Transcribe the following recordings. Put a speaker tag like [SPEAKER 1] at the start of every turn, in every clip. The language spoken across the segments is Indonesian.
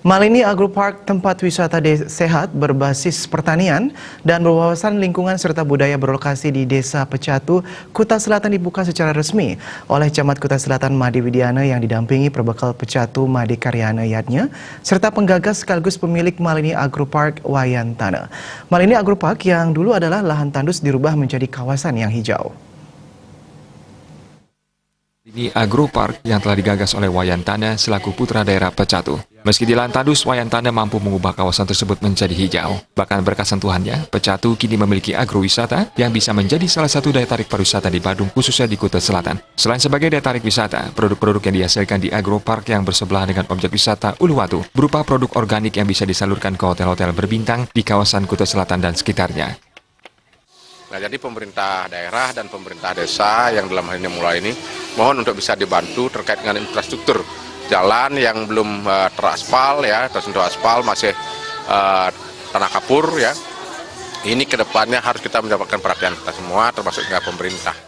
[SPEAKER 1] Malini Agropark, tempat wisata sehat berbasis pertanian dan berwawasan lingkungan serta budaya berlokasi di Desa Pecatu, Kuta Selatan dibuka secara resmi oleh Camat Kuta Selatan Made Widiana yang didampingi Perbekal Pecatu Made Karyana Yatnya serta penggagas sekaligus pemilik Malini Agropark Wayan Tana. Malini Agropark yang dulu adalah lahan tandus dirubah menjadi kawasan yang hijau.
[SPEAKER 2] Ini Agropark yang telah digagas oleh Wayan Tana selaku putra daerah Pecatu. Meski di lahan tandus, Wayan Tana mampu mengubah kawasan tersebut menjadi hijau. Bahkan berkat sentuhannya, Pecatu kini memiliki agrowisata yang bisa menjadi salah satu daya tarik pariwisata di Badung, khususnya di Kuta Selatan. Selain sebagai daya tarik wisata, produk-produk yang dihasilkan di Agropark yang bersebelahan dengan objek wisata Uluwatu berupa produk organik yang bisa disalurkan ke hotel-hotel berbintang di kawasan Kuta Selatan dan sekitarnya.
[SPEAKER 3] Nah, jadi pemerintah daerah dan pemerintah desa yang dalam hal ini mulai ini mohon untuk bisa dibantu terkait dengan infrastruktur jalan yang belum teraspal ya, tersentuh aspal, masih tanah kapur ya. Ini kedepannya harus kita mendapatkan perhatian kita semua, termasuk juga pemerintah.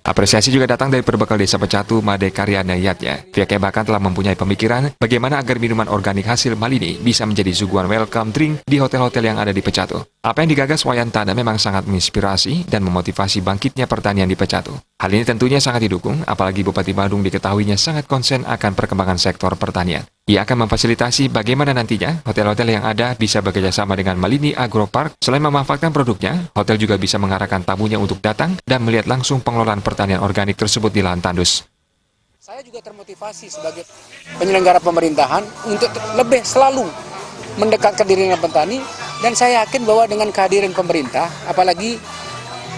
[SPEAKER 2] Apresiasi juga datang dari Perbekal Desa Pecatu Made Karyana Yatnya. Pihaknya bahkan telah mempunyai pemikiran bagaimana agar minuman organik hasil Malini bisa menjadi suguhan welcome drink di hotel-hotel yang ada di Pecatu. Apa yang digagas Wayan Tana memang sangat menginspirasi dan memotivasi bangkitnya pertanian di Pecatu. Hal ini tentunya sangat didukung, apalagi Bupati Badung diketahuinya sangat konsen akan perkembangan sektor pertanian. Ia akan memfasilitasi bagaimana nantinya hotel-hotel yang ada bisa bekerjasama dengan Malini Agropark. Selain memanfaatkan produknya, hotel juga bisa mengarahkan tamunya untuk datang dan melihat langsung pengelolaan pertanian organik tersebut di lahan tandus.
[SPEAKER 4] Saya juga termotivasi sebagai penyelenggara pemerintahan untuk lebih selalu mendekatkan diri dengan petani, dan saya yakin bahwa dengan kehadiran pemerintah, apalagi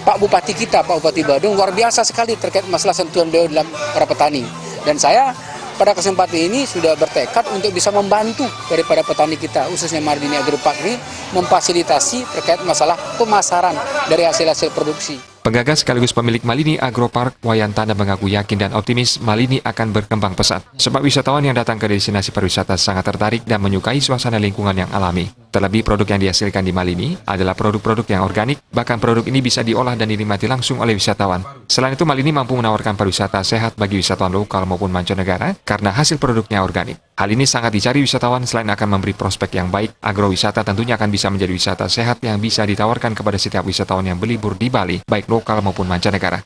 [SPEAKER 4] Pak Bupati kita, Pak Bupati Badung, luar biasa sekali terkait masalah sentuhan beliau dalam para petani. Dan saya pada kesempatan ini sudah bertekad untuk bisa membantu daripada petani kita, khususnya Malini Agropark ini, memfasilitasi terkait masalah pemasaran dari hasil-hasil produksi.
[SPEAKER 2] Penggagas sekaligus pemilik Malini Agropark, Wayan Tana mengaku yakin dan optimis Malini akan berkembang pesat. Sebab wisatawan yang datang ke destinasi pariwisata sangat tertarik dan menyukai suasana lingkungan yang alami. Terlebih produk yang dihasilkan di Malini adalah produk-produk yang organik, bahkan produk ini bisa diolah dan dinikmati langsung oleh wisatawan. Selain itu, Malini mampu menawarkan pariwisata sehat bagi wisatawan lokal maupun mancanegara karena hasil produknya organik. Hal ini sangat dicari wisatawan selain akan memberi prospek yang baik. Agrowisata tentunya akan bisa menjadi wisata sehat yang bisa ditawarkan kepada setiap wisatawan yang berlibur di Bali, baik lokal maupun mancanegara.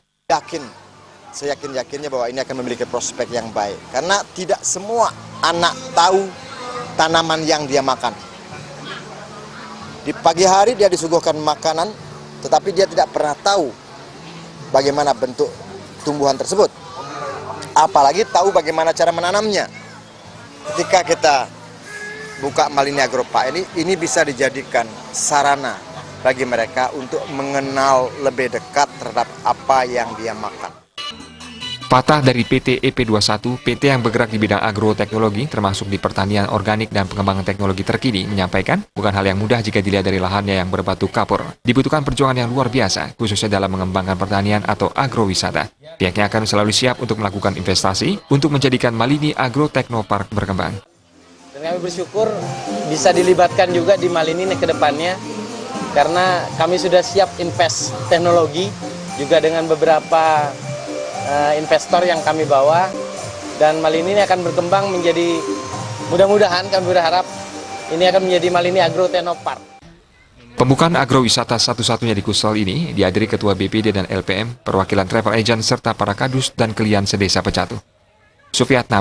[SPEAKER 5] Saya yakinnya bahwa ini akan memiliki prospek yang baik. Karena tidak semua anak tahu tanaman yang dia makan. Di pagi hari dia disuguhkan makanan, tetapi dia tidak pernah tahu bagaimana bentuk tumbuhan tersebut. Apalagi tahu bagaimana cara menanamnya. Ketika kita buka Malini Agropark ini bisa dijadikan sarana bagi mereka untuk mengenal lebih dekat terhadap apa yang dia makan.
[SPEAKER 2] Patah dari PT EP21, PT yang bergerak di bidang agroteknologi termasuk di pertanian organik dan pengembangan teknologi terkini, menyampaikan bukan hal yang mudah jika dilihat dari lahannya yang berbatu kapur. Dibutuhkan perjuangan yang luar biasa, khususnya dalam mengembangkan pertanian atau agrowisata. Pihaknya akan selalu siap untuk melakukan investasi untuk menjadikan Malini Agroteknopark berkembang.
[SPEAKER 6] Dan kami bersyukur bisa dilibatkan juga di Malini ke depannya, karena kami sudah siap invest teknologi juga dengan beberapa investor yang kami bawa, dan Malini ini akan berkembang menjadi, mudah-mudahan kami berharap ini akan menjadi Malini Agroteknopark.
[SPEAKER 2] Pembukaan agrowisata satu-satunya di Kusel ini dihadiri Ketua BPD dan LPM, perwakilan travel agent serta para kadus dan klien sedesa Pecatu. Sufiatna